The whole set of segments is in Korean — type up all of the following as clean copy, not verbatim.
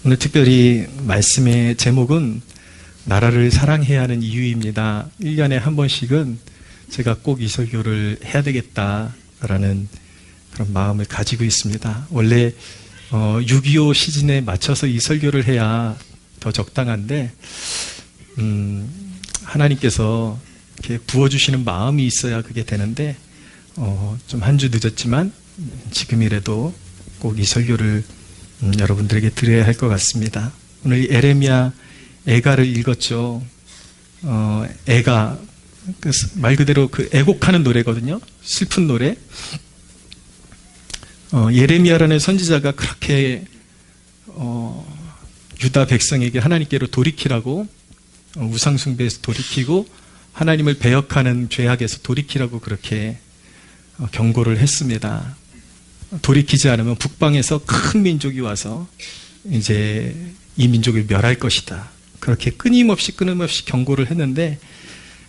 오늘 특별히 말씀의 제목은 나라를 사랑해야 하는 이유입니다. 1년에 한 번씩은 제가 꼭 이 설교를 해야 되겠다라는 그런 마음을 가지고 있습니다. 원래 6.25 시즌에 맞춰서 이 설교를 해야 더 적당한데 하나님께서 이렇게 부어주시는 마음이 있어야 그게 되는데 좀 한 주 늦었지만 지금이라도 꼭 이 설교를 여러분들에게 드려야 할 것 같습니다. 오늘 에레미야 애가를 읽었죠. 애가 말 그대로 그 애곡하는 노래거든요. 슬픈 노래. 예레미야라는 선지자가 그렇게 유다 백성에게 하나님께로 돌이키라고 우상숭배에서 돌이키고 하나님을 배역하는 죄악에서 돌이키라고 그렇게 경고를 했습니다. 돌이키지 않으면 북방에서 큰 민족이 와서 이제 이 민족을 멸할 것이다. 그렇게 끊임없이 경고를 했는데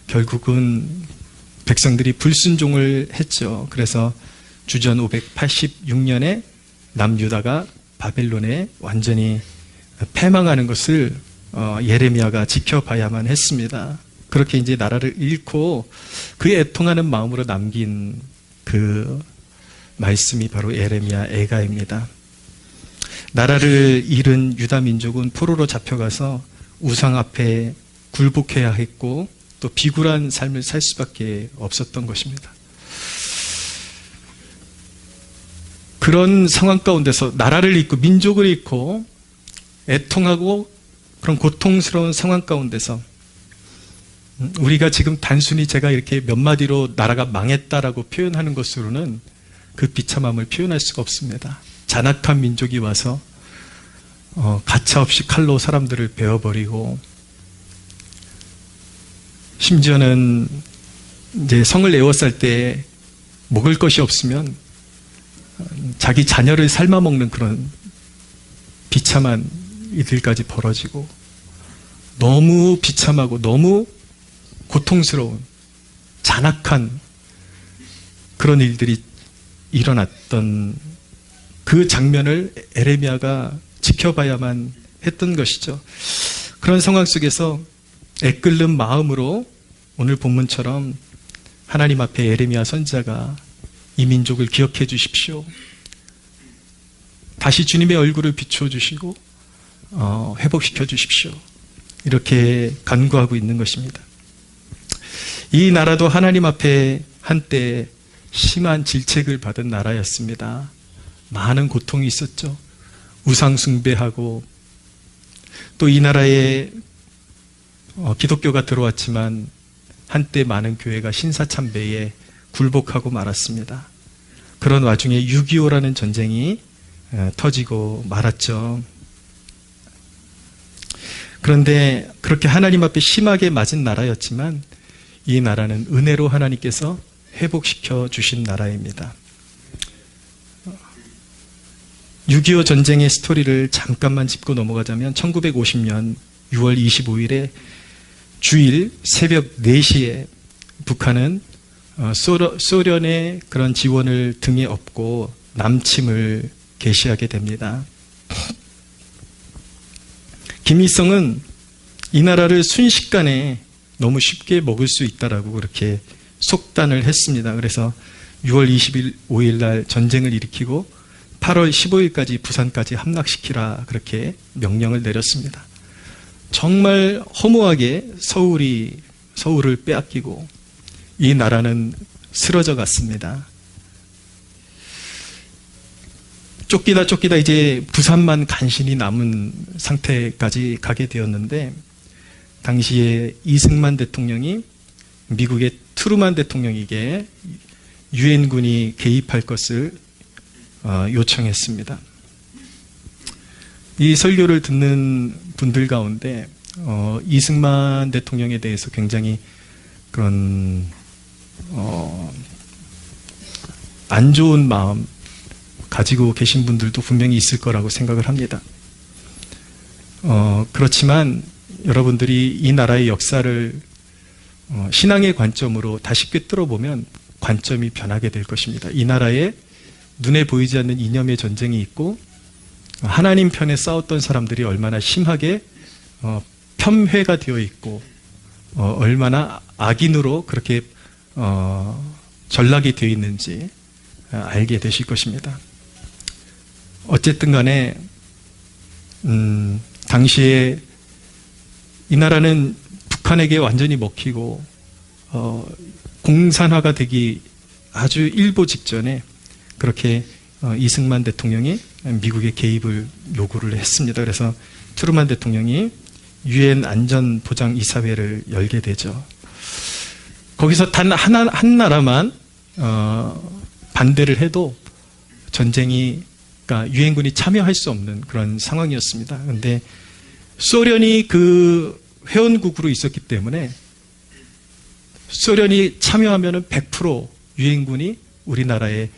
결국은 백성들이 불순종을 했죠. 그래서 주전 586년에 남유다가 바벨론에 완전히 패망하는 것을 예레미야가 지켜봐야만 했습니다. 그렇게 이제 나라를 잃고 그 애통하는 마음으로 남긴 그 말씀이 바로 에레미야 애가입니다. 나라를 잃은 유다 민족은 포로로 잡혀가서 우상 앞에 굴복해야 했고 또 비굴한 삶을 살 수밖에 없었던 것입니다. 그런 상황 가운데서 나라를 잃고 민족을 잃고 애통하고 그런 고통스러운 상황 가운데서 우리가 지금 단순히 제가 이렇게 몇 마디로 나라가 망했다라고 표현하는 것으로는 그 비참함을 표현할 수가 없습니다. 잔악한 민족이 와서 가차없이 칼로 사람들을 베어버리고 심지어는 이제 성을 에워쌀 때 먹을 것이 없으면 자기 자녀를 삶아먹는 그런 비참한 일들까지 벌어지고 너무 비참하고 너무 고통스러운 잔악한 그런 일들이 일어났던 그 장면을 에레미야가 지켜봐야만 했던 것이죠. 그런 상황 속에서 애끓는 마음으로 오늘 본문처럼 하나님 앞에 에레미야 선지자가 이 민족을 기억해 주십시오. 다시 주님의 얼굴을 비추어 주시고 회복시켜 주십시오. 이렇게 간구하고 있는 것입니다. 이 나라도 하나님 앞에 한때 심한 질책을 받은 나라였습니다. 많은 고통이 있었죠. 우상 숭배하고 또 이 나라에 기독교가 들어왔지만 한때 많은 교회가 신사참배에 굴복하고 말았습니다. 그런 와중에 6.25라는 전쟁이 터지고 말았죠. 그런데 그렇게 하나님 앞에 심하게 맞은 나라였지만 이 나라는 은혜로 하나님께서 회복시켜 주신 나라입니다. 6.25 전쟁의 스토리를 잠깐만 짚고 넘어가자면 1950년 6월 25일에 주일 새벽 4시에 북한은 소련의 그런 지원을 등에 업고 남침을 개시하게 됩니다. 김일성은 이 나라를 순식간에 너무 쉽게 먹을 수 있다라고 그렇게 속단을 했습니다. 그래서 6월 25일 날 전쟁을 일으키고 8월 15일까지 부산까지 함락시키라 그렇게 명령을 내렸습니다. 정말 허무하게 서울을 빼앗기고 이 나라는 쓰러져 갔습니다. 쫓기다 이제 부산만 간신히 남은 상태까지 가게 되었는데 당시에 이승만 대통령이 미국의 트루만 대통령에게 유엔군이 개입할 것을 요청했습니다. 이 설교를 듣는 분들 가운데 이승만 대통령에 대해서 굉장히 그런 안 좋은 마음 가지고 계신 분들도 분명히 있을 거라고 생각을 합니다. 그렇지만 여러분들이 이 나라의 역사를 신앙의 관점으로 다시 꿰뚫어 보면 관점이 변하게 될 것입니다. 이 나라에 눈에 보이지 않는 이념의 전쟁이 있고 하나님 편에 싸웠던 사람들이 얼마나 심하게 폄훼가 되어 있고 얼마나 악인으로 그렇게 전락이 되어 있는지 알게 되실 것입니다. 어쨌든 간에 당시에 이 나라는 북한에게 완전히 먹히고 공산화가 되기 아주 일보 직전에 그렇게 이승만 대통령이 미국의 개입을 요구를 했습니다. 그래서 트루만 대통령이 유엔 안전보장이사회를 열게 되죠. 거기서 단 한 나라만 반대를 해도 전쟁이, 그러니까 유엔군이 참여할 수 없는 그런 상황이었습니다. 그런데 소련이 그 회원국으로 있었기 때문에 소련이 참여하면 100% 유엔군이 우리나라에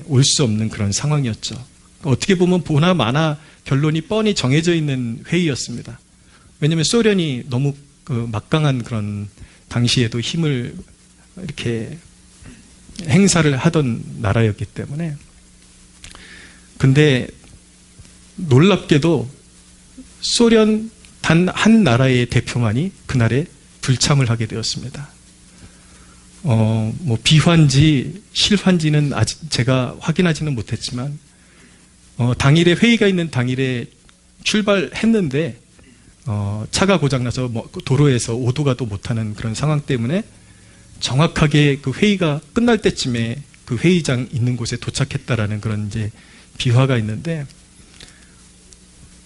올 수 없는 그런 상황이었죠. 어떻게 보면 보나 마나 결론이 뻔히 정해져 있는 회의였습니다. 왜냐하면 소련이 너무 막강한 그런 당시에도 힘을 이렇게 행사를 하던 나라였기 때문에. 근데 놀랍게도 소련 단 한 나라의 대표만이 그날에 불참을 하게 되었습니다. 뭐 비환지 실환지는 아직 제가 확인하지는 못했지만 당일에 회의가 있는 당일에 출발했는데 차가 고장나서 도로에서 오도가도 못하는 그런 상황 때문에 정확하게 그 회의가 끝날 때쯤에 그 회의장 있는 곳에 도착했다라는 그런 이제 비화가 있는데,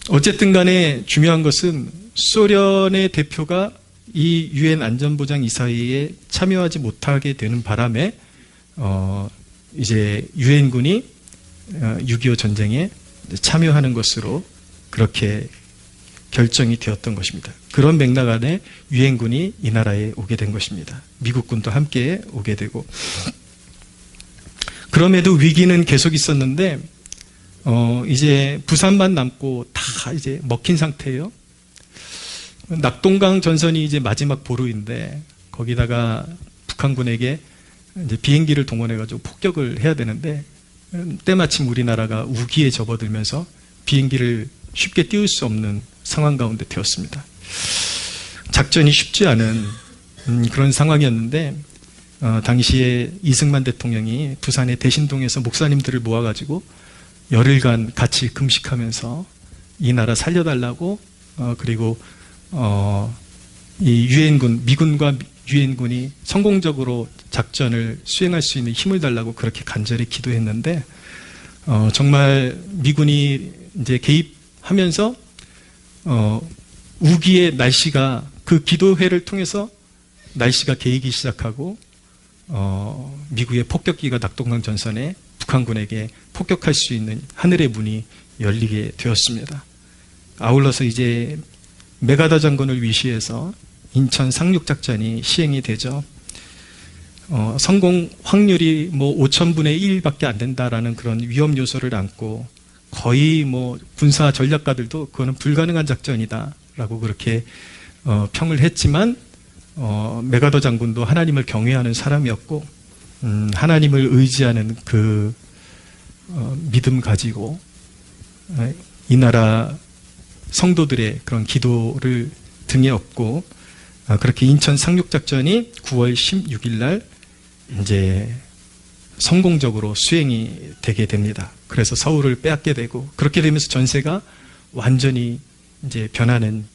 어쨌든 간에 중요한 것은 소련의 대표가 이 유엔 안전보장 이사회에 참여하지 못하게 되는 바람에 이제 유엔군이 6.25 전쟁에 참여하는 것으로 그렇게 결정이 되었던 것입니다. 그런 맥락 안에 유엔군이 이 나라에 오게 된 것입니다. 미국군도 함께 오게 되고. 그럼에도 위기는 계속 있었는데 이제 부산만 남고 다 이제 먹힌 상태예요. 낙동강 전선이 이제 마지막 보루인데 거기다가 북한군에게 이제 비행기를 동원해가지고 폭격을 해야 되는데 때마침 우리나라가 우기에 접어들면서 비행기를 쉽게 띄울 수 없는 상황 가운데 되었습니다. 작전이 쉽지 않은 그런 상황이었는데 당시에 이승만 대통령이 부산의 대신동에서 목사님들을 모아가지고 열흘간 같이 금식하면서 이 나라 살려달라고 그리고 이 유엔군, 미군과 유엔군이 성공적으로 작전을 수행할 수 있는 힘을 달라고 그렇게 간절히 기도했는데 정말 미군이 이제 개입하면서 우기의 날씨가 그 기도회를 통해서 날씨가 개이기 시작하고 미국의 폭격기가 낙동강 전선에 북한군에게 폭격할 수 있는 하늘의 문이 열리게 되었습니다. 아울러서 이제 메가더 장군을 위시해서 인천 상륙작전이 시행이 되죠. 성공 확률이 뭐 5,000분의 1밖에 안 된다라는 그런 위험 요소를 안고 거의 뭐 군사 전략가들도 그거는 불가능한 작전이다라고 그렇게 평을 했지만 메가더 장군도 하나님을 경외하는 사람이었고 하나님을 의지하는 그 믿음 가지고 이 나라 성도들의 그런 기도를 등에 업고 그렇게 인천 상륙작전이 9월 16일 날 이제 성공적으로 수행이 되게 됩니다. 그래서 서울을 빼앗게 되고 그렇게 되면서 전세가 완전히 이제 변하는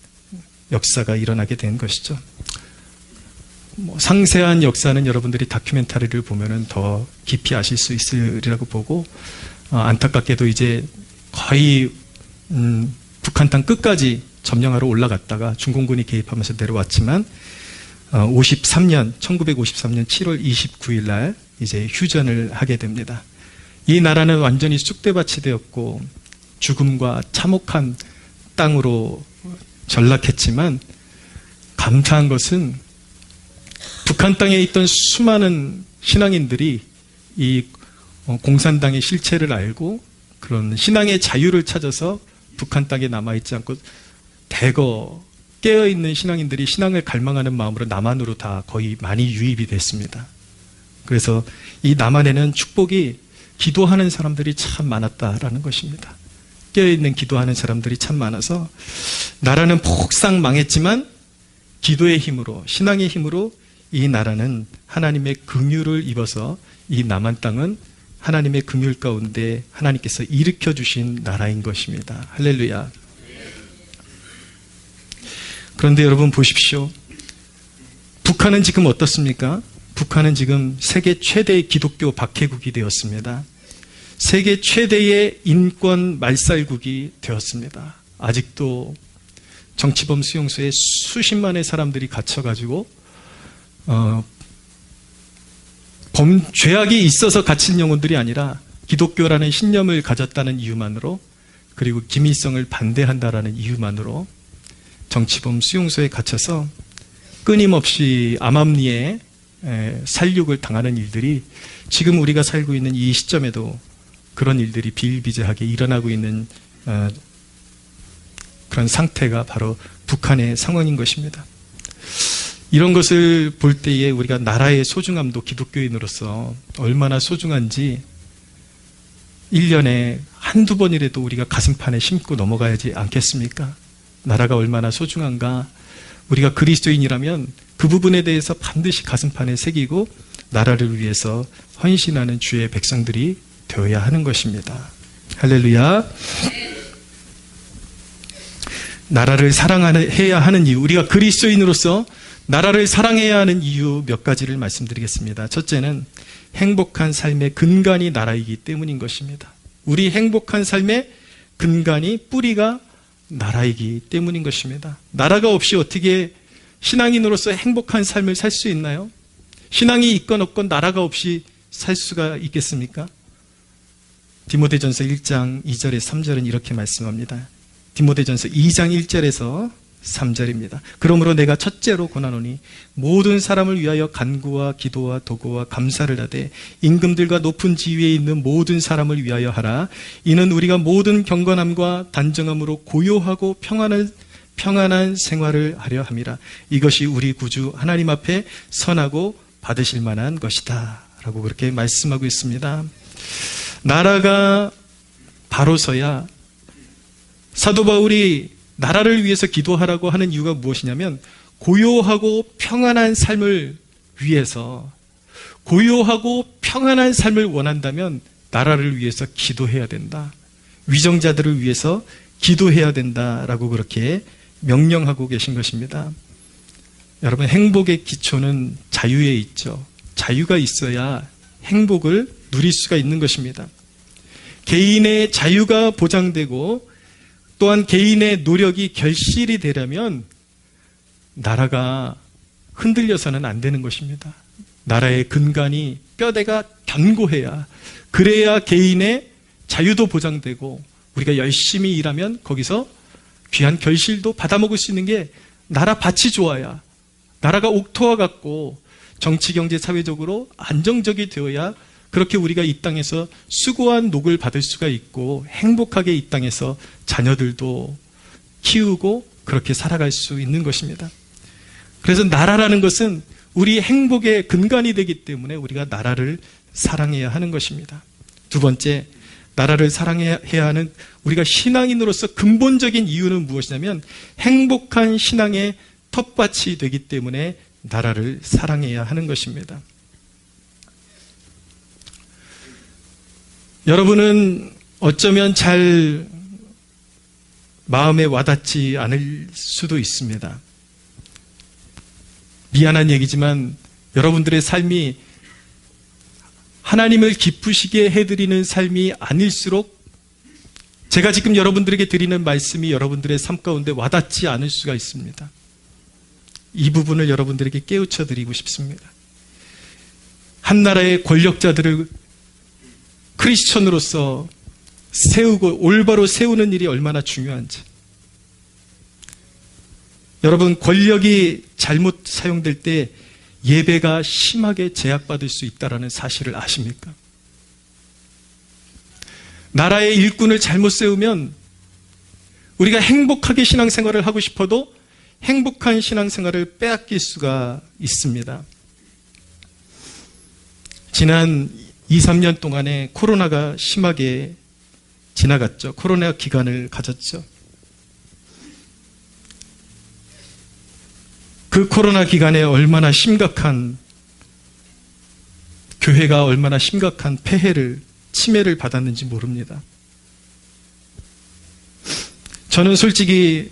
역사가 일어나게 된 것이죠. 뭐 상세한 역사는 여러분들이 다큐멘터리를 보면은 더 깊이 아실 수 있으리라고 보고 안타깝게도 이제 거의 북한 땅 끝까지 점령하러 올라갔다가 중공군이 개입하면서 내려왔지만 1953년 7월 29일 날 이제 휴전을 하게 됩니다. 이 나라는 완전히 쑥대밭이 되었고 죽음과 참혹한 땅으로 전락했지만 감사한 것은 북한 땅에 있던 수많은 신앙인들이 이 공산당의 실체를 알고 그런 신앙의 자유를 찾아서 북한 땅에 남아있지 않고 대거 깨어있는 신앙인들이 신앙을 갈망하는 마음으로 남한으로 다 거의 많이 유입이 됐습니다. 그래서 이 남한에는 축복이 기도하는 사람들이 참 많았다라는 것입니다. 깨어있는 기도하는 사람들이 참 많아서 나라는 폭삭 망했지만 기도의 힘으로, 신앙의 힘으로 이 나라는 하나님의 긍휼을 입어서 이 남한 땅은 하나님의 긍휼 가운데 하나님께서 일으켜 주신 나라인 것입니다. 할렐루야. 그런데 여러분 보십시오. 북한은 지금 어떻습니까? 북한은 지금 세계 최대의 기독교 박해국이 되었습니다. 세계 최대의 인권 말살국이 되었습니다. 아직도 정치범 수용소에 수십만의 사람들이 갇혀가지고 죄악이 있어서 갇힌 영혼들이 아니라 기독교라는 신념을 가졌다는 이유만으로, 그리고 김일성을 반대한다라는 이유만으로 정치범 수용소에 갇혀서 끊임없이 암암리에 살육을 당하는 일들이 지금 우리가 살고 있는 이 시점에도 그런 일들이 비일비재하게 일어나고 있는 그런 상태가 바로 북한의 상황인 것입니다. 이런 것을 볼 때에 우리가 나라의 소중함도 기독교인으로서 얼마나 소중한지 1년에 한두 번이라도 우리가 가슴판에 심고 넘어가야지 않겠습니까? 나라가 얼마나 소중한가. 우리가 그리스도인이라면 그 부분에 대해서 반드시 가슴판에 새기고 나라를 위해서 헌신하는 주의 백성들이 되어야 하는 것입니다. 할렐루야. 나라를 사랑해야 하는 이유, 우리가 그리스도인으로서 나라를 사랑해야 하는 이유 몇 가지를 말씀드리겠습니다. 첫째는 행복한 삶의 근간이 나라이기 때문인 것입니다. 우리 행복한 삶의 근간이, 뿌리가 나라이기 때문인 것입니다. 나라가 없이 어떻게 신앙인으로서 행복한 삶을 살 수 있나요? 신앙이 있건 없건 나라가 없이 살 수가 있겠습니까? 디모데전서 1장 2절에 3절은 이렇게 말씀합니다. 디모데전서 2장 1절에서 3절입니다. 그러므로 내가 첫째로 권하노니 모든 사람을 위하여 간구와 기도와 도구와 감사를 하되 임금들과 높은 지위에 있는 모든 사람을 위하여 하라. 이는 우리가 모든 경건함과 단정함으로 고요하고 평안한 생활을 하려 함이라. 이것이 우리 구주 하나님 앞에 선하고 받으실 만한 것이다 라고 그렇게 말씀하고 있습니다. 나라가 바로 서야 사도 바울이 나라를 위해서 기도하라고 하는 이유가 무엇이냐면, 고요하고 평안한 삶을 위해서, 고요하고 평안한 삶을 원한다면 나라를 위해서 기도해야 된다. 위정자들을 위해서 기도해야 된다라고 그렇게 명령하고 계신 것입니다. 여러분, 행복의 기초는 자유에 있죠. 자유가 있어야 행복을 누릴 수가 있는 것입니다. 개인의 자유가 보장되고 또한 개인의 노력이 결실이 되려면 나라가 흔들려서는 안 되는 것입니다. 나라의 근간이, 뼈대가 견고해야, 그래야 개인의 자유도 보장되고 우리가 열심히 일하면 거기서 귀한 결실도 받아먹을 수 있는 게 나라 밭이 좋아야, 나라가 옥토와 같고 정치, 경제, 사회적으로 안정적이 되어야 그렇게 우리가 이 땅에서 수고한 녹을 받을 수가 있고 행복하게 이 땅에서 자녀들도 키우고 그렇게 살아갈 수 있는 것입니다. 그래서 나라라는 것은 우리 행복의 근간이 되기 때문에 우리가 나라를 사랑해야 하는 것입니다. 두 번째, 나라를 사랑해야 하는 우리가 신앙인으로서 근본적인 이유는 무엇이냐면 행복한 신앙의 텃밭이 되기 때문에 나라를 사랑해야 하는 것입니다. 여러분은 어쩌면 잘 마음에 와닿지 않을 수도 있습니다. 미안한 얘기지만 여러분들의 삶이 하나님을 기쁘시게 해드리는 삶이 아닐수록 제가 지금 여러분들에게 드리는 말씀이 여러분들의 삶 가운데 와닿지 않을 수가 있습니다. 이 부분을 여러분들에게 깨우쳐 드리고 싶습니다. 한 나라의 권력자들을 크리스천으로서 세우고 올바로 세우는 일이 얼마나 중요한지. 여러분, 권력이 잘못 사용될 때 예배가 심하게 제약받을 수 있다는 사실을 아십니까? 나라의 일꾼을 잘못 세우면 우리가 행복하게 신앙생활을 하고 싶어도 행복한 신앙생활을 빼앗길 수가 있습니다. 지난 2, 3년 동안에 코로나가 심하게 지나갔죠. 코로나 기간을 가졌죠. 그 코로나 기간에 얼마나 심각한, 교회가 얼마나 심각한 폐해를, 침해를 받았는지 모릅니다. 저는 솔직히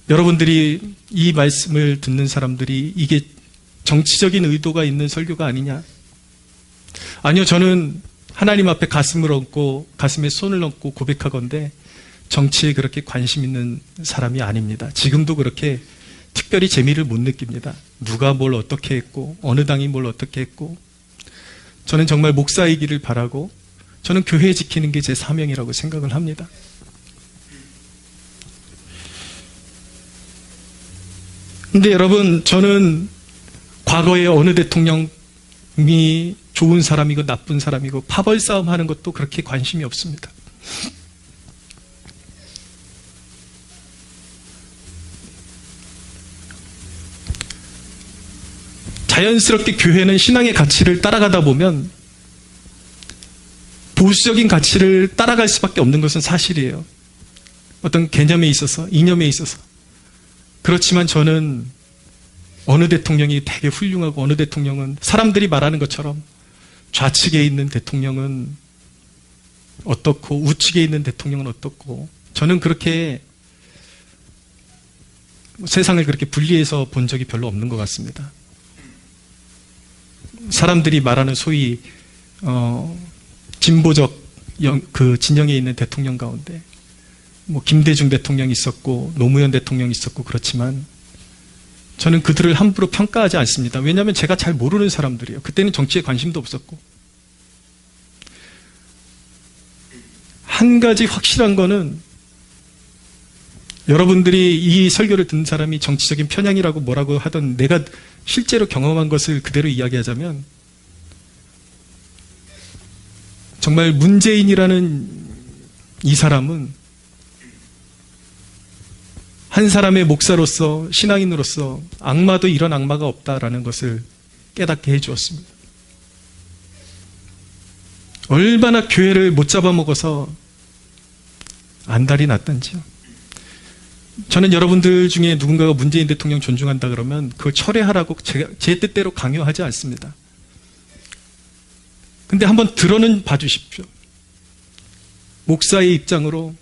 여러분들이 이 말씀을 듣는 사람들이 이게 정치적인 의도가 있는 설교가 아니냐? 아니요, 저는 하나님 앞에 가슴을 얹고 가슴에 손을 얹고 고백하건대 정치에 그렇게 관심 있는 사람이 아닙니다. 지금도 그렇게 특별히 재미를 못 느낍니다. 누가 뭘 어떻게 했고 어느 당이 뭘 어떻게 했고, 저는 정말 목사이기를 바라고 저는 교회 지키는 게 제 사명이라고 생각을 합니다. 근데 여러분, 저는 과거에 어느 대통령이 좋은 사람이고 나쁜 사람이고 파벌 싸움 하는 것도 그렇게 관심이 없습니다. 자연스럽게 교회는 신앙의 가치를 따라가다 보면 보수적인 가치를 따라갈 수밖에 없는 것은 사실이에요. 어떤 개념에 있어서, 이념에 있어서. 그렇지만 저는 어느 대통령이 되게 훌륭하고 어느 대통령은 사람들이 말하는 것처럼 좌측에 있는 대통령은 어떻고 우측에 있는 대통령은 어떻고, 저는 그렇게 세상을 그렇게 분리해서 본 적이 별로 없는 것 같습니다. 사람들이 말하는 소위 진보적 그 진영에 있는 대통령 가운데 뭐 김대중 대통령이 있었고 노무현 대통령이 있었고, 그렇지만 저는 그들을 함부로 평가하지 않습니다. 왜냐하면 제가 잘 모르는 사람들이에요. 그때는 정치에 관심도 없었고. 한 가지 확실한 거는, 여러분들이 이 설교를 듣는 사람이 정치적인 편향이라고 뭐라고 하던, 내가 실제로 경험한 것을 그대로 이야기하자면, 정말 문재인이라는 이 사람은 한 사람의 목사로서, 신앙인으로서 악마도 이런 악마가 없다라는 것을 깨닫게 해주었습니다. 얼마나 교회를 못 잡아먹어서 안달이 났던지요. 저는 여러분들 중에 누군가가 문재인 대통령 존중한다 그러면 그걸 철회하라고 제 뜻대로 강요하지 않습니다. 근데 한번 들어는 봐주십시오. 목사의 입장으로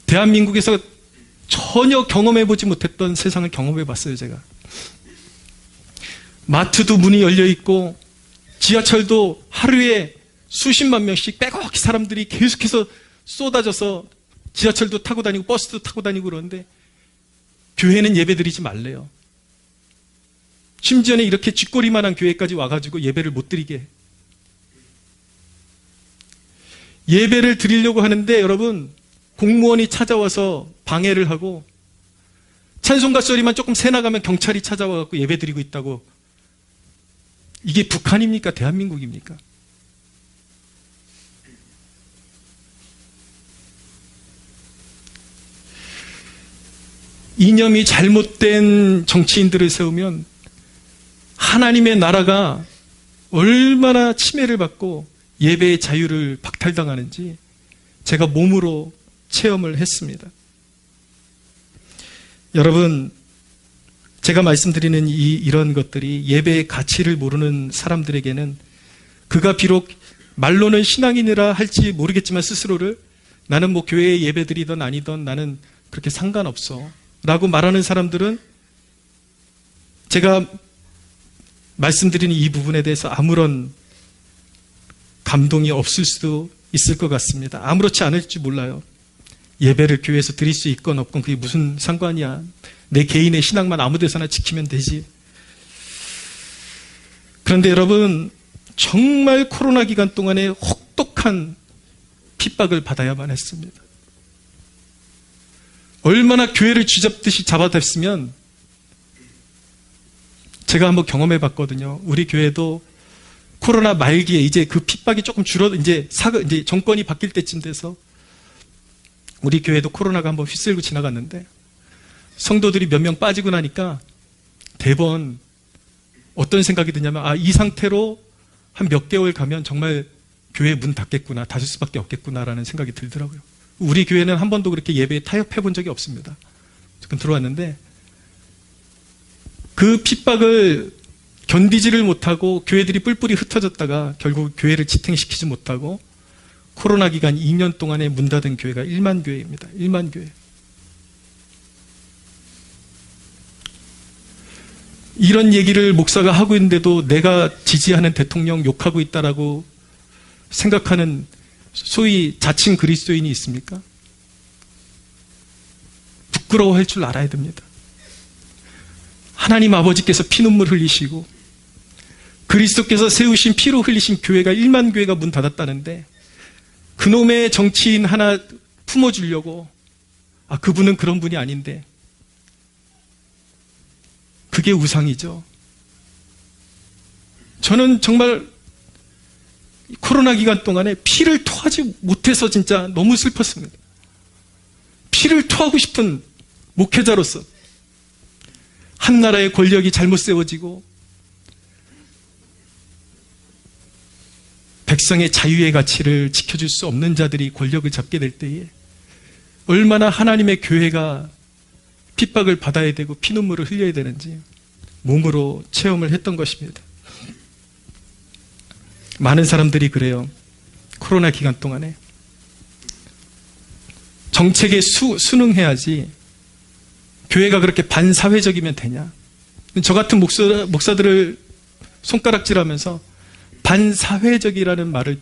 대한민국에서 전혀 경험해보지 못했던 세상을 경험해봤어요, 제가. 마트도 문이 열려있고 지하철도 하루에 수십만 명씩 빼곡히 사람들이 계속해서 쏟아져서 지하철도 타고 다니고 버스도 타고 다니고 그러는데 교회는 예배드리지 말래요. 심지어는 이렇게 쥐꼬리만한 교회까지 와가지고 예배를 못 드리게 해. 예배를 드리려고 하는데 여러분, 공무원이 찾아와서 방해를 하고 찬송가 소리만 조금 새 나가면 경찰이 찾아와서 예배 드리고 있다고. 이게 북한입니까? 대한민국입니까? 이념이 잘못된 정치인들을 세우면 하나님의 나라가 얼마나 침해를 받고 예배의 자유를 박탈당하는지 제가 몸으로 체험을 했습니다. 여러분, 제가 말씀드리는 이런 것들이 예배의 가치를 모르는 사람들에게는, 그가 비록 말로는 신앙인이라 할지 모르겠지만 스스로를 나는 뭐 교회에 예배드리던 아니던 나는 그렇게 상관없어 라고 말하는 사람들은 제가 말씀드리는 이 부분에 대해서 아무런 감동이 없을 수도 있을 것 같습니다. 아무렇지 않을지 몰라요. 예배를 교회에서 드릴 수 있건 없건 그게 무슨 상관이야. 내 개인의 신앙만 아무 데서나 지키면 되지. 그런데 여러분, 정말 코로나 기간 동안에 혹독한 핍박을 받아야만 했습니다. 얼마나 교회를 쥐잡듯이 잡아댔으면, 제가 한번 경험해 봤거든요. 우리 교회도 코로나 말기에 이제 그 핍박이 조금 이제 정권이 바뀔 때쯤 돼서 우리 교회도 코로나가 한번 휩쓸고 지나갔는데, 성도들이 몇 명 빠지고 나니까 대번 어떤 생각이 드냐면, 이 상태로 한 몇 개월 가면 정말 교회 문 닫겠구나, 닫을 수밖에 없겠구나라는 생각이 들더라고요. 우리 교회는 한 번도 그렇게 예배에 타협해 본 적이 없습니다. 지금 들어왔는데 그 핍박을 견디지를 못하고 교회들이 뿔뿔이 흩어졌다가 결국 교회를 지탱시키지 못하고 코로나 기간 2년 동안에 문 닫은 교회가 1만 교회입니다. 1만 교회. 이런 얘기를 목사가 하고 있는데도 내가 지지하는 대통령 욕하고 있다라고 생각하는 소위 자칭 그리스도인이 있습니까? 부끄러워할 줄 알아야 됩니다. 하나님 아버지께서 피눈물 흘리시고 그리스도께서 세우신 피로 흘리신 교회가 1만 교회가 문 닫았다는데 그놈의 정치인 하나 품어주려고 그분은 그런 분이 아닌데 그게 우상이죠. 저는 정말 코로나 기간 동안에 피를 토하지 못해서 진짜 너무 슬펐습니다. 피를 토하고 싶은 목회자로서 한 나라의 권력이 잘못 세워지고 백성의 자유의 가치를 지켜줄 수 없는 자들이 권력을 잡게 될 때에 얼마나 하나님의 교회가 핍박을 받아야 되고 피눈물을 흘려야 되는지 몸으로 체험을 했던 것입니다. 많은 사람들이 그래요. 코로나 기간 동안에 정책에 순응해야지 교회가 그렇게 반사회적이면 되냐. 저 같은 목사들을 손가락질하면서 반사회적이라는 말을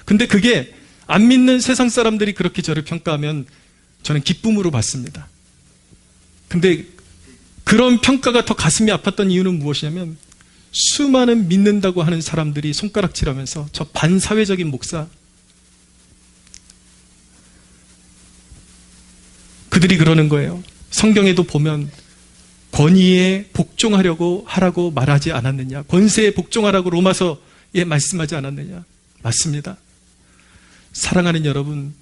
근데 그게 안 믿는 세상 사람들이 그렇게 저를 평가하면 저는 기쁨으로 받습니다. 근데 그런 평가가 더 가슴이 아팠던 이유는 무엇이냐면 수많은 믿는다고 하는 사람들이 손가락질하면서 저 반사회적인 목사, 그들이 그러는 거예요. 성경에도 보면 권위에 복종하라고 말하지 않았느냐, 권세에 복종하라고 로마서에 말씀하지 않았느냐. 맞습니다. 사랑하는 여러분,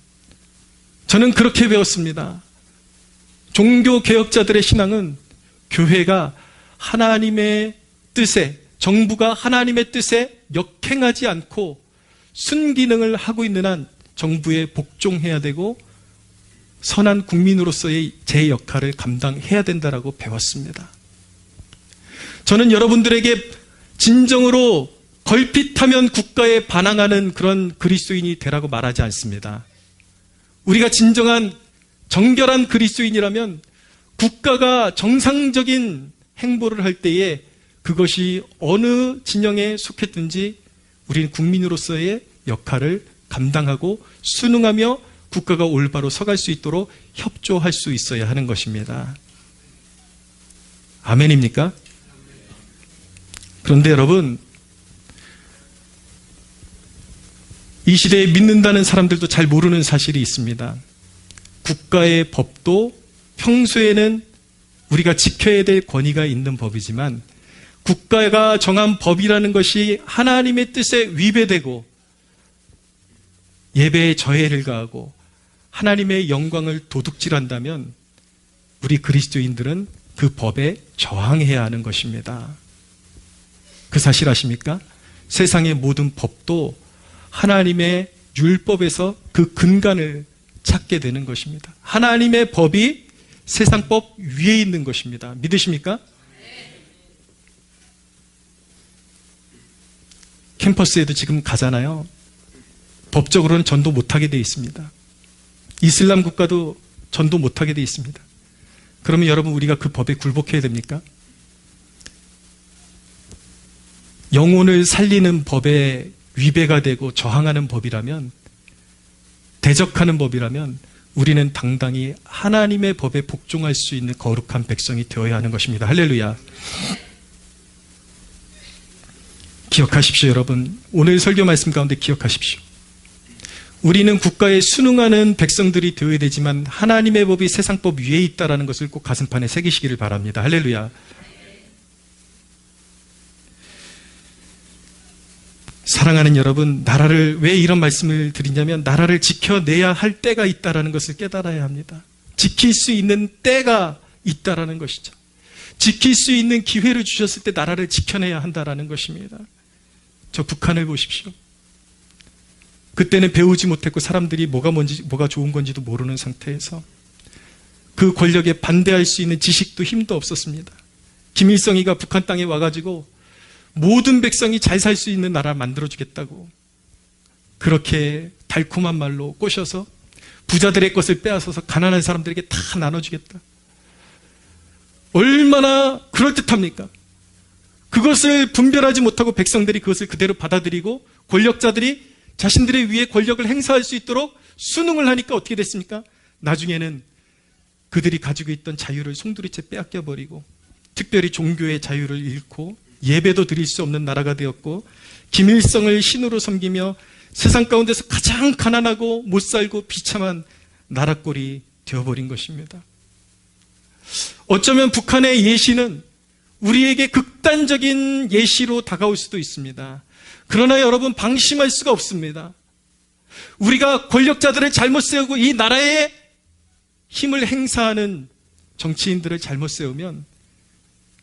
저는 그렇게 배웠습니다. 종교개혁자들의 신앙은 교회가 하나님의 뜻에, 정부가 하나님의 뜻에 역행하지 않고 순기능을 하고 있는 한 정부에 복종해야 되고 선한 국민으로서의 제 역할을 감당해야 된다라고 배웠습니다. 저는 여러분들에게 진정으로 걸핏하면 국가에 반항하는 그런 그리스도인이 되라고 말하지 않습니다. 우리가 진정한 정결한 그리스도인이라면 국가가 정상적인 행보를 할 때에 그것이 어느 진영에 속했든지 우리는 국민으로서의 역할을 감당하고 순응하며 국가가 올바로 서갈 수 있도록 협조할 수 있어야 하는 것입니다. 아멘입니까? 그런데 여러분, 이 시대에 믿는다는 사람들도 잘 모르는 사실이 있습니다. 국가의 법도 평소에는 우리가 지켜야 될 권위가 있는 법이지만 국가가 정한 법이라는 것이 하나님의 뜻에 위배되고 예배에 저해를 가하고 하나님의 영광을 도둑질한다면 우리 그리스도인들은 그 법에 저항해야 하는 것입니다. 그 사실 아십니까? 세상의 모든 법도 하나님의 율법에서 그 근간을 찾게 되는 것입니다. 하나님의 법이 세상 법 위에 있는 것입니다. 믿으십니까? 캠퍼스에도 지금 가잖아요. 법적으로는 전도 못하게 되어 있습니다. 이슬람 국가도 전도 못하게 되어 있습니다. 그러면 여러분, 우리가 그 법에 굴복해야 됩니까? 영혼을 살리는 법에 위배가 되고 저항하는 법이라면, 대적하는 법이라면 우리는 당당히 하나님의 법에 복종할 수 있는 거룩한 백성이 되어야 하는 것입니다. 할렐루야. 기억하십시오, 여러분. 오늘 설교 말씀 가운데 기억하십시오. 우리는 국가에 순응하는 백성들이 되어야 되지만 하나님의 법이 세상법 위에 있다는 것을 꼭 가슴판에 새기시기를 바랍니다. 할렐루야. 사랑하는 여러분, 나라를 왜 이런 말씀을 드리냐면 나라를 지켜내야 할 때가 있다는 것을 깨달아야 합니다. 지킬 수 있는 때가 있다는 것이죠. 지킬 수 있는 기회를 주셨을 때 나라를 지켜내야 한다는 것입니다. 저 북한을 보십시오. 그때는 배우지 못했고 사람들이 뭐가 좋은 건지도 모르는 상태에서 그 권력에 반대할 수 있는 지식도 힘도 없었습니다. 김일성이가 북한 땅에 와가지고 모든 백성이 잘 살 수 있는 나라 만들어주겠다고 그렇게 달콤한 말로 꼬셔서 부자들의 것을 빼앗아서 가난한 사람들에게 다 나눠주겠다. 얼마나 그럴듯합니까? 그것을 분별하지 못하고 백성들이 그것을 그대로 받아들이고 권력자들이 자신들의 위에 권력을 행사할 수 있도록 순응을 하니까 어떻게 됐습니까? 나중에는 그들이 가지고 있던 자유를 송두리째 빼앗겨버리고 특별히 종교의 자유를 잃고 예배도 드릴 수 없는 나라가 되었고 김일성을 신으로 섬기며 세상 가운데서 가장 가난하고 못 살고 비참한 나라꼴이 되어버린 것입니다. 어쩌면 북한의 예시는 우리에게 극단적인 예시로 다가올 수도 있습니다. 그러나 여러분 방심할 수가 없습니다. 우리가 권력자들을 잘못 세우고 이 나라에 힘을 행사하는 정치인들을 잘못 세우면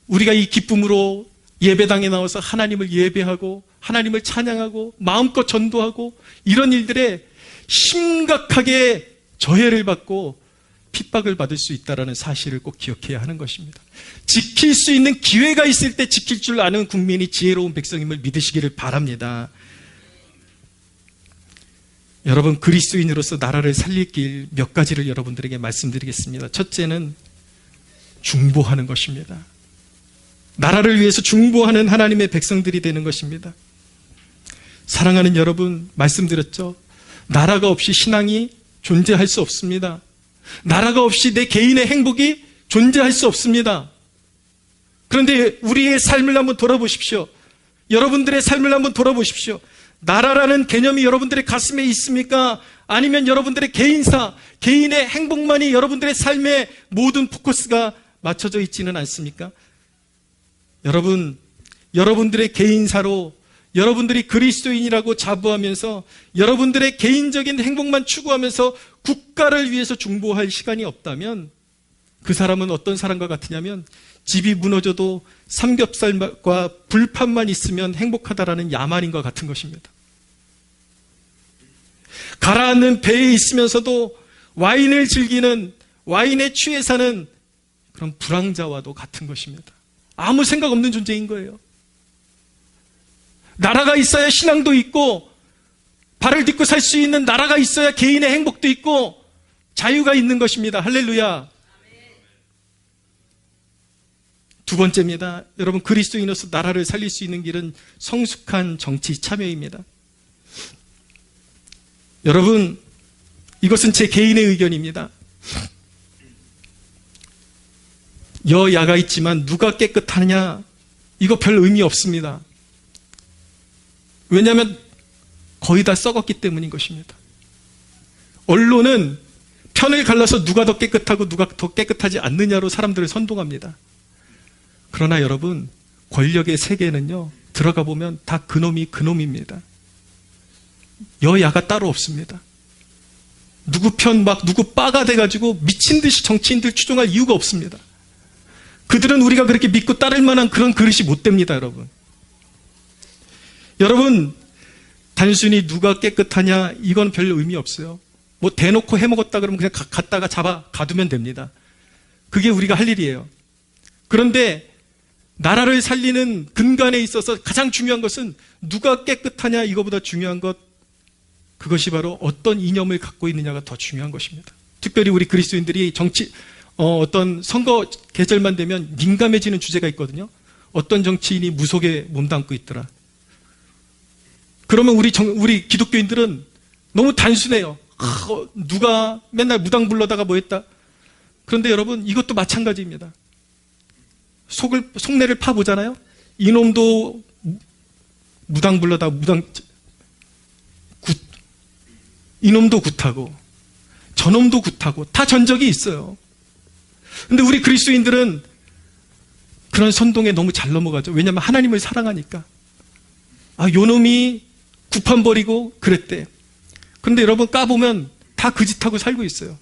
우리가 이 기쁨으로 예배당에 나와서 하나님을 예배하고 하나님을 찬양하고 마음껏 전도하고 이런 일들에 심각하게 저해를 받고 핍박을 받을 수 있다는 사실을 꼭 기억해야 하는 것입니다. 지킬 수 있는 기회가 있을 때 지킬 줄 아는 국민이 지혜로운 백성임을 믿으시기를 바랍니다. 여러분 그리스도인으로서 나라를 살릴 길 몇 가지를 여러분들에게 말씀드리겠습니다. 첫째는 중보하는 것입니다. 나라를 위해서 중보하는 하나님의 백성들이 되는 것입니다. 사랑하는 여러분 말씀드렸죠. 나라가 없이 신앙이 존재할 수 없습니다. 나라가 없이 내 개인의 행복이 존재할 수 없습니다. 그런데 우리의 삶을 한번 돌아보십시오. 여러분들의 삶을 한번 돌아보십시오. 나라라는 개념이 여러분들의 가슴에 있습니까? 아니면 여러분들의 개인사, 개인의 행복만이 여러분들의 삶의 모든 포커스가 맞춰져 있지는 않습니까? 여러분, 여러분들의 개인사로 여러분들이 그리스도인이라고 자부하면서 여러분들의 개인적인 행복만 추구하면서 국가를 위해서 중보할 시간이 없다면 그 사람은 어떤 사람과 같으냐면 집이 무너져도 삼겹살과 불판만 있으면 행복하다라는 야만인과 같은 것입니다. 가라앉는 배에 있으면서도 와인을 즐기는 와인에 취해 사는 그런 불황자와도 같은 것입니다. 아무 생각 없는 존재인 거예요. 나라가 있어야 신앙도 있고 발을 딛고 살 수 있는 나라가 있어야 개인의 행복도 있고 자유가 있는 것입니다. 할렐루야. 두 번째입니다. 여러분 그리스도인으로서 나라를 살릴 수 있는 길은 성숙한 정치 참여입니다. 여러분 이것은 제 개인의 의견입니다. 여야가 있지만 누가 깨끗하냐 이거 별 의미 없습니다. 왜냐하면 거의 다 썩었기 때문인 것입니다. 언론은 편을 갈라서 누가 더 깨끗하고 누가 더 깨끗하지 않느냐로 사람들을 선동합니다. 그러나 여러분 권력의 세계는요 들어가 보면 다 그놈이 그놈입니다. 여야가 따로 없습니다. 누구 편 막 누구 빠가 돼가지고 미친 듯이 정치인들 추종할 이유가 없습니다. 그들은 우리가 그렇게 믿고 따를 만한 그런 그릇이 못 됩니다. 여러분 단순히 누가 깨끗하냐 이건 별 의미 없어요. 뭐 대놓고 해먹었다 그러면 그냥 갖다가 잡아 가두면 됩니다. 그게 우리가 할 일이에요. 그런데 나라를 살리는 근간에 있어서 가장 중요한 것은 누가 깨끗하냐 이거보다 중요한 것 그것이 바로 어떤 이념을 갖고 있느냐가 더 중요한 것입니다. 특별히 우리 그리스도인들이 어떤 선거 계절만 되면 민감해지는 주제가 있거든요. 어떤 정치인이 무속에 몸담고 있더라. 그러면 우리 기독교인들은 너무 단순해요. 누가 맨날 무당 불러다가 뭐 했다. 그런데 여러분 이것도 마찬가지입니다. 속내를 파보잖아요. 이놈도 무당 불러다가 이놈도 굿하고 저놈도 굿하고 다 전적이 있어요. 근데 우리 그리스도인들은 그런 선동에 너무 잘 넘어가죠. 왜냐하면 하나님을 사랑하니까. 요놈이 구판 버리고 그랬대. 그런데 여러분 까보면 다 그 짓하고 살고 있어요.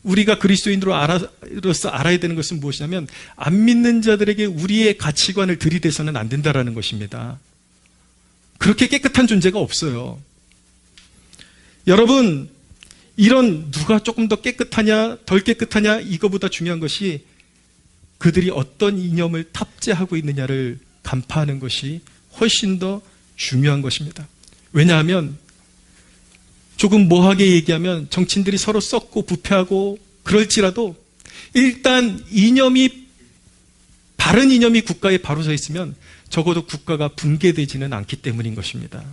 우리가 그리스도인으로서 알아야 되는 것은 무엇이냐면 안 믿는 자들에게 우리의 가치관을 들이대서는 안 된다라는 것입니다. 그렇게 깨끗한 존재가 없어요. 여러분, 이런 누가 조금 더 깨끗하냐, 덜 깨끗하냐, 이거보다 중요한 것이 그들이 어떤 이념을 탑재하고 있느냐를 간파하는 것이 훨씬 더 중요한 것입니다. 왜냐하면 조금 모호하게 얘기하면 정치인들이 서로 썩고 부패하고 그럴지라도 일단 바른 이념이 국가에 바로 서 있으면 적어도 국가가 붕괴되지는 않기 때문인 것입니다.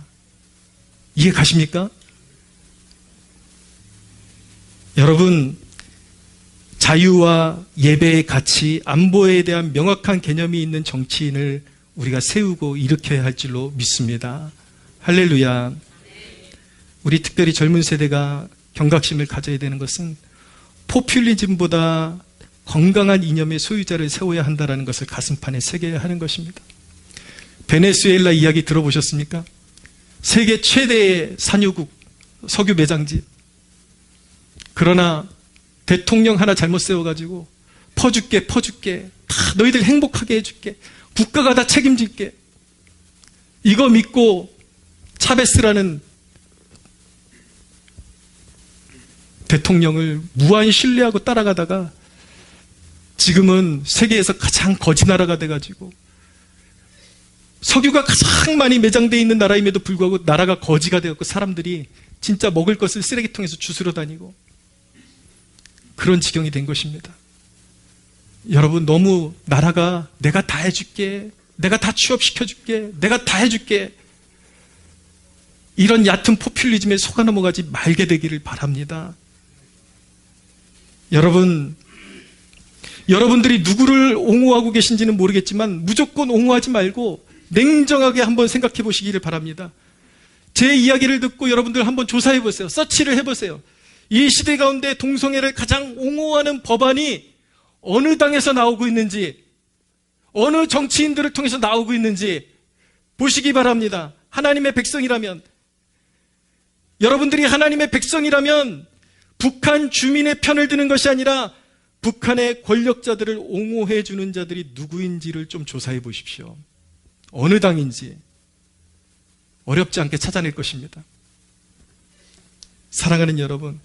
이해 가십니까? 여러분, 자유와 예배의 가치, 안보에 대한 명확한 개념이 있는 정치인을 우리가 세우고 일으켜야 할 줄로 믿습니다. 할렐루야. 우리 특별히 젊은 세대가 경각심을 가져야 되는 것은 포퓰리즘보다 건강한 이념의 소유자를 세워야 한다는 것을 가슴판에 새겨야 하는 것입니다. 베네수엘라 이야기 들어보셨습니까? 세계 최대의 산유국, 석유 매장지. 그러나 대통령 하나 잘못 세워가지고 퍼줄게 다 너희들 행복하게 해줄게, 국가가 다 책임질게, 이거 믿고 차베스라는 대통령을 무한 신뢰하고 따라가다가 지금은 세계에서 가장 거지 나라가 돼가지고 석유가 가장 많이 매장되어 있는 나라임에도 불구하고 나라가 거지가 되었고 사람들이 진짜 먹을 것을 쓰레기통에서 주스러 다니고 그런 지경이 된 것입니다. 여러분, 너무 나라가 내가 다 해줄게, 내가 다 취업시켜줄게, 내가 다 해줄게, 이런 얕은 포퓰리즘에 속아 넘어가지 말게 되기를 바랍니다. 여러분들이 누구를 옹호하고 계신지는 모르겠지만 무조건 옹호하지 말고 냉정하게 한번 생각해 보시기를 바랍니다. 제 이야기를 듣고 여러분들 한번 조사해 보세요. 서치를 해보세요. 이 시대 가운데 동성애를 가장 옹호하는 법안이 어느 당에서 나오고 있는지, 어느 정치인들을 통해서 나오고 있는지 보시기 바랍니다. 하나님의 백성이라면, 여러분들이 하나님의 백성이라면 북한 주민의 편을 드는 것이 아니라 북한의 권력자들을 옹호해 주는 자들이 누구인지를 좀 조사해 보십시오. 어느 당인지 어렵지 않게 찾아낼 것입니다. 사랑하는 여러분,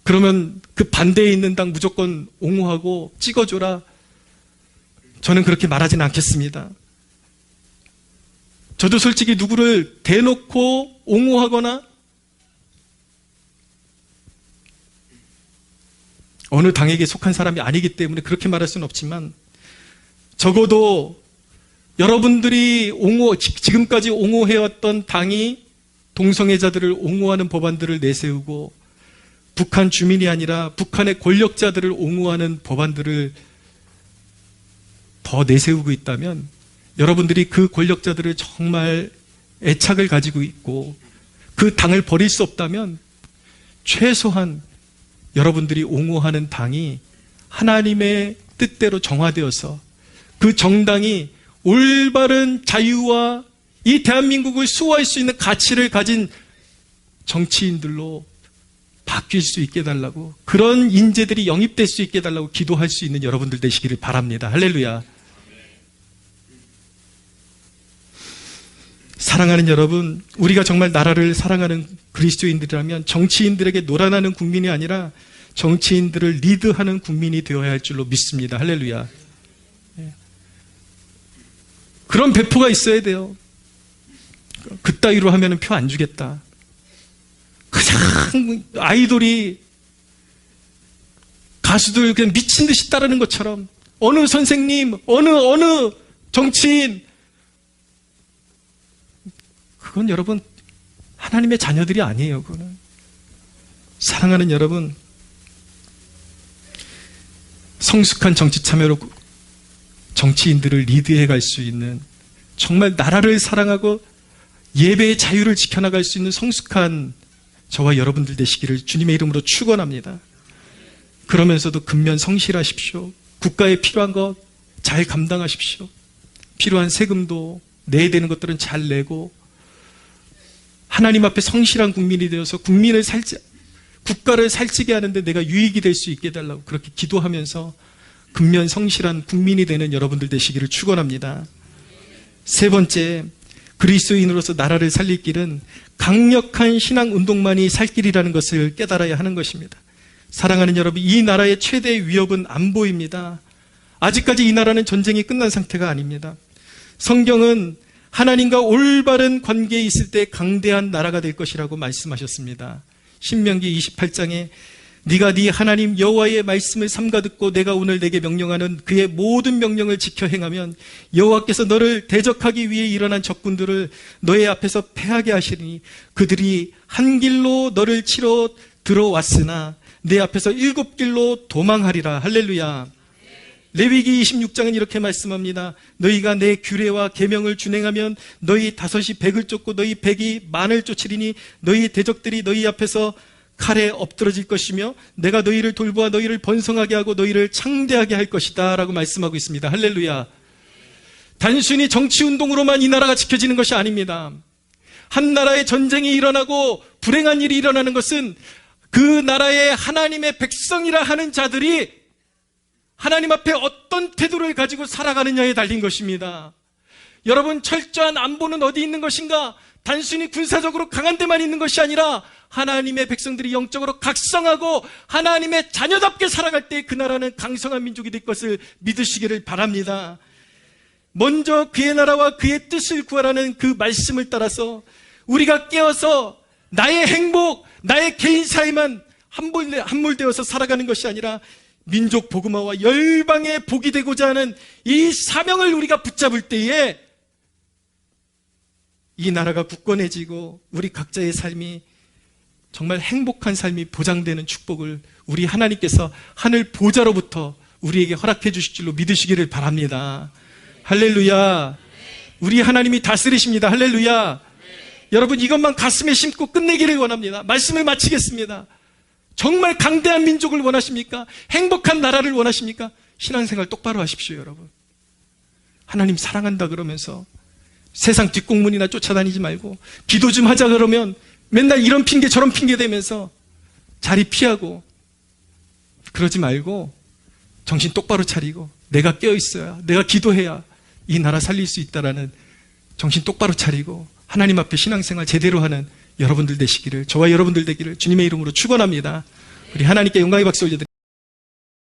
그러면 그 반대에 있는 당 무조건 옹호하고 찍어줘라, 저는 그렇게 말하지는 않겠습니다. 저도 솔직히 누구를 대놓고 옹호하거나 어느 당에게 속한 사람이 아니기 때문에 그렇게 말할 수는 없지만, 적어도 여러분들이 지금까지 옹호해왔던 당이 동성애자들을 옹호하는 법안들을 내세우고 북한 주민이 아니라 북한의 권력자들을 옹호하는 법안들을 더 내세우고 있다면, 여러분들이 그 권력자들을 정말 애착을 가지고 있고 그 당을 버릴 수 없다면 최소한 여러분들이 옹호하는 당이 하나님의 뜻대로 정화되어서 그 정당이 올바른 자유와 이 대한민국을 수호할 수 있는 가치를 가진 정치인들로 바뀔 수 있게 해달라고, 그런 인재들이 영입될 수 있게 해달라고 기도할 수 있는 여러분들 되시기를 바랍니다. 할렐루야. 사랑하는 여러분, 우리가 정말 나라를 사랑하는 그리스도인들이라면 정치인들에게 놀아나는 국민이 아니라 정치인들을 리드하는 국민이 되어야 할 줄로 믿습니다. 할렐루야. 그런 배포가 있어야 돼요. 그따위로 하면 표 안 주겠다. 그냥 아이돌이 가수들 그냥 미친 듯이 따르는 것처럼 어느 선생님, 어느 정치인, 그건 여러분 하나님의 자녀들이 아니에요. 그거는. 사랑하는 여러분, 성숙한 정치 참여로 정치인들을 리드해 갈 수 있는, 정말 나라를 사랑하고 예배의 자유를 지켜나갈 수 있는 성숙한 저와 여러분들 되시기를 주님의 이름으로 축원합니다. 그러면서도 근면 성실하십시오. 국가에 필요한 것 잘 감당하십시오. 필요한 세금도 내야 되는 것들은 잘 내고 하나님 앞에 성실한 국민이 되어서 국가를 살찌게 하는데 내가 유익이 될 수 있게 해달라고 그렇게 기도하면서 근면 성실한 국민이 되는 여러분들 되시기를 축원합니다. 세 번째, 그리스도인으로서 나라를 살릴 길은 강력한 신앙 운동만이 살 길이라는 것을 깨달아야 하는 것입니다. 사랑하는 여러분, 이 나라의 최대의 위협은 안 보입니다. 아직까지 이 나라는 전쟁이 끝난 상태가 아닙니다. 성경은 하나님과 올바른 관계에 있을 때 강대한 나라가 될 것이라고 말씀하셨습니다. 신명기 28장에 네가 네 하나님 여호와의 말씀을 삼가 듣고 내가 오늘 내게 명령하는 그의 모든 명령을 지켜 행하면 여호와께서 너를 대적하기 위해 일어난 적군들을 너의 앞에서 패하게 하시리니 그들이 한 길로 너를 치러 들어왔으나 내 앞에서 7길로 도망하리라. 할렐루야. 레위기 26장은 이렇게 말씀합니다. 너희가 내 규례와 계명을 준행하면 너희 5이 100을 쫓고 너희 100이 10,000을 쫓으리니 너희 대적들이 너희 앞에서 칼에 엎드러질 것이며 내가 너희를 돌보아 너희를 번성하게 하고 너희를 창대하게 할 것이다 라고 말씀하고 있습니다. 할렐루야. 단순히 정치운동으로만 이 나라가 지켜지는 것이 아닙니다. 한 나라의 전쟁이 일어나고 불행한 일이 일어나는 것은 그 나라의 하나님의 백성이라 하는 자들이 하나님 앞에 어떤 태도를 가지고 살아가느냐에 달린 것입니다. 여러분, 철저한 안보는 어디 있는 것인가? 단순히 군사적으로 강한 데만 있는 것이 아니라 하나님의 백성들이 영적으로 각성하고 하나님의 자녀답게 살아갈 때 그 나라는 강성한 민족이 될 것을 믿으시기를 바랍니다. 먼저 그의 나라와 그의 뜻을 구하라는 그 말씀을 따라서 우리가 깨어서 나의 행복, 나의 개인 사이만 함몰되어서 살아가는 것이 아니라 민족 복음화와 열방의 복이 되고자 하는 이 사명을 우리가 붙잡을 때에 이 나라가 굳건해지고 우리 각자의 삶이 정말 행복한 삶이 보장되는 축복을 우리 하나님께서 하늘 보좌로부터 우리에게 허락해 주실 줄로 믿으시기를 바랍니다. 할렐루야. 우리 하나님이 다스리십니다. 할렐루야. 여러분, 이것만 가슴에 심고 끝내기를 원합니다. 말씀을 마치겠습니다. 정말 강대한 민족을 원하십니까? 행복한 나라를 원하십니까? 신앙생활 똑바로 하십시오, 여러분. 하나님 사랑한다 그러면서 세상 뒷공문이나 쫓아다니지 말고 기도 좀 하자 그러면 맨날 이런 핑계 저런 핑계 대면서 자리 피하고 그러지 말고 정신 똑바로 차리고 내가 깨어있어야, 내가 기도해야 이 나라 살릴 수 있다라는 정신 똑바로 차리고 하나님 앞에 신앙생활 제대로 하는 여러분들 되시기를, 저와 여러분들 되기를 주님의 이름으로 축원합니다. 우리 하나님께 영광의 박수 올려드립니다.